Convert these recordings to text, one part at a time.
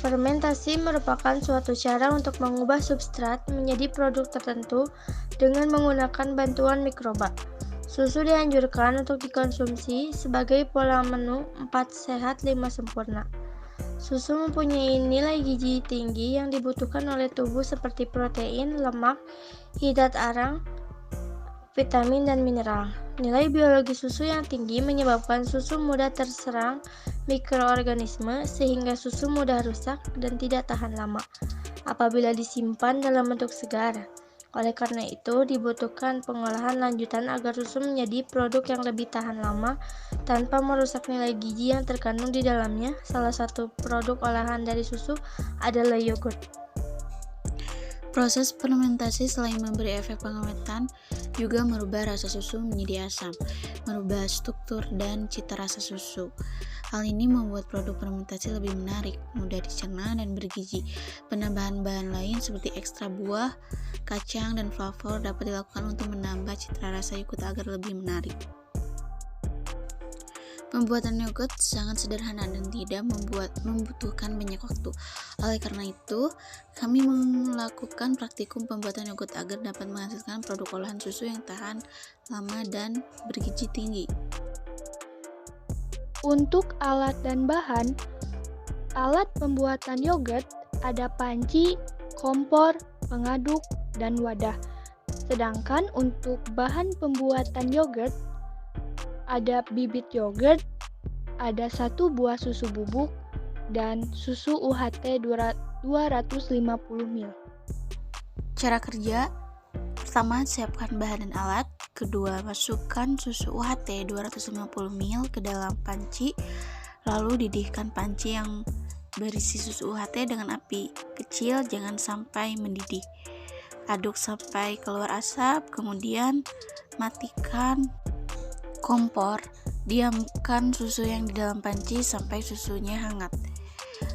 Fermentasi merupakan suatu cara untuk mengubah substrat menjadi produk tertentu dengan menggunakan bantuan mikroba. Susu dianjurkan untuk dikonsumsi sebagai pola menu 4 sehat 5 sempurna. Susu mempunyai nilai gizi tinggi yang dibutuhkan oleh tubuh seperti protein, lemak, hidrat arang, vitamin, dan mineral. Nilai biologi susu yang tinggi menyebabkan susu mudah terserang mikroorganisme sehingga susu mudah rusak dan tidak tahan lama apabila disimpan dalam bentuk segar. Oleh karena itu, dibutuhkan pengolahan lanjutan agar susu menjadi produk yang lebih tahan lama tanpa merusak nilai gizi yang terkandung di dalamnya. Salah satu produk olahan dari susu adalah yogurt. Proses fermentasi selain memberi efek pengawetan, juga merubah rasa susu menjadi asam, merubah struktur dan cita rasa susu. Hal ini membuat produk fermentasi lebih menarik, mudah dicerna, dan bergizi. Penambahan bahan lain seperti ekstra buah, kacang, dan flavor dapat dilakukan untuk menambah cita rasa yogurt agar lebih menarik. Pembuatan yogurt sangat sederhana dan tidak membutuhkan banyak waktu. Oleh karena itu, kami melakukan praktikum pembuatan yogurt agar dapat menghasilkan produk olahan susu yang tahan lama dan bergizi tinggi. Untuk alat dan bahan, alat pembuatan yogurt ada panci, kompor, pengaduk, dan wadah. Sedangkan untuk bahan pembuatan yogurt, ada bibit yogurt, ada 1 buah susu bubuk, dan susu UHT 250 ml. Cara kerja: pertama, siapkan bahan dan alat. Kedua, masukkan susu UHT 250 ml ke dalam panci. Lalu didihkan panci yang berisi susu UHT dengan api kecil, jangan sampai mendidih. Aduk sampai keluar asap, kemudian matikan kompor. Diamkan susu yang di dalam panci sampai susunya hangat.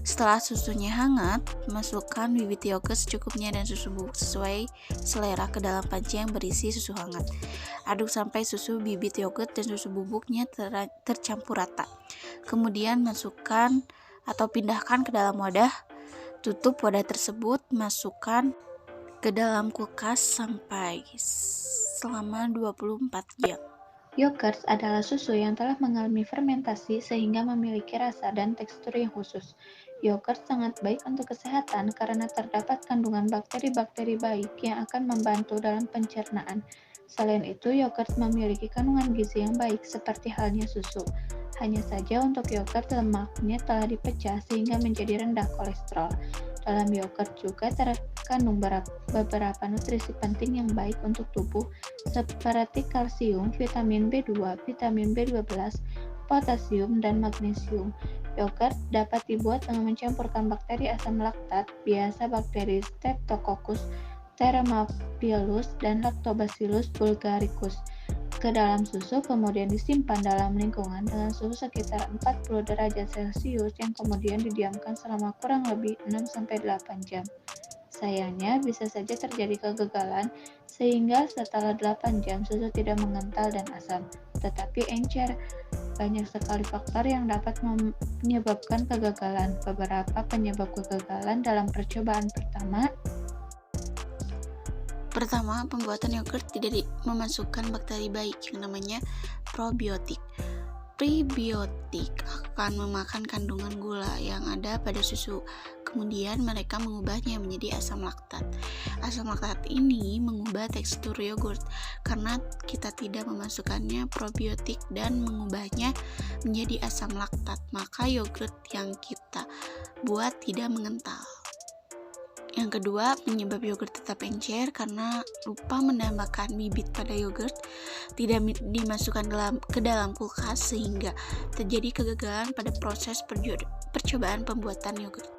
Setelah susunya hangat, masukkan bibit yogurt secukupnya dan susu bubuk sesuai selera ke dalam panci yang berisi susu hangat. Aduk sampai susu, bibit yogurt, dan susu bubuknya tercampur rata. Kemudian masukkan atau pindahkan ke dalam wadah. Tutup wadah tersebut, masukkan ke dalam kulkas sampai selama 24 jam. Yogurt adalah susu yang telah mengalami fermentasi sehingga memiliki rasa dan tekstur yang khusus. Yogurt sangat baik untuk kesehatan karena terdapat kandungan bakteri-bakteri baik yang akan membantu dalam pencernaan. Selain itu, yogurt memiliki kandungan gizi yang baik seperti halnya susu. Hanya saja untuk yogurt lemaknya telah dipecah sehingga menjadi rendah kolesterol. Dalam yogurt juga terkandung beberapa nutrisi penting yang baik untuk tubuh seperti kalsium, vitamin B2, vitamin B12, potasium, dan magnesium. Yogurt dapat dibuat dengan mencampurkan bakteri asam laktat, biasa bakteri Streptococcus, Thermophilus, dan Lactobacillus bulgaricus ke dalam susu, kemudian disimpan dalam lingkungan dengan suhu sekitar 40 derajat Celcius yang kemudian didiamkan selama kurang lebih 6-8 jam. Sayangnya, bisa saja terjadi kegagalan sehingga setelah 8 jam susu tidak mengental dan asam, tetapi encer. Banyak sekali faktor yang dapat menyebabkan kegagalan. Beberapa penyebab kegagalan dalam percobaan Pertama, pembuatan yogurt tidak memasukkan bakteri baik yang namanya probiotik. Prebiotik akan memakan kandungan gula yang ada pada susu. Kemudian mereka mengubahnya menjadi asam laktat. Asam laktat ini mengubah tekstur yogurt karena kita tidak memasukkannya probiotik dan mengubahnya menjadi asam laktat. Maka yogurt yang kita buat tidak mengental. Yang kedua, penyebab yogurt tetap encer karena lupa menambahkan bibit pada yogurt, tidak dimasukkan ke dalam kulkas sehingga terjadi kegagalan pada proses percobaan pembuatan yogurt.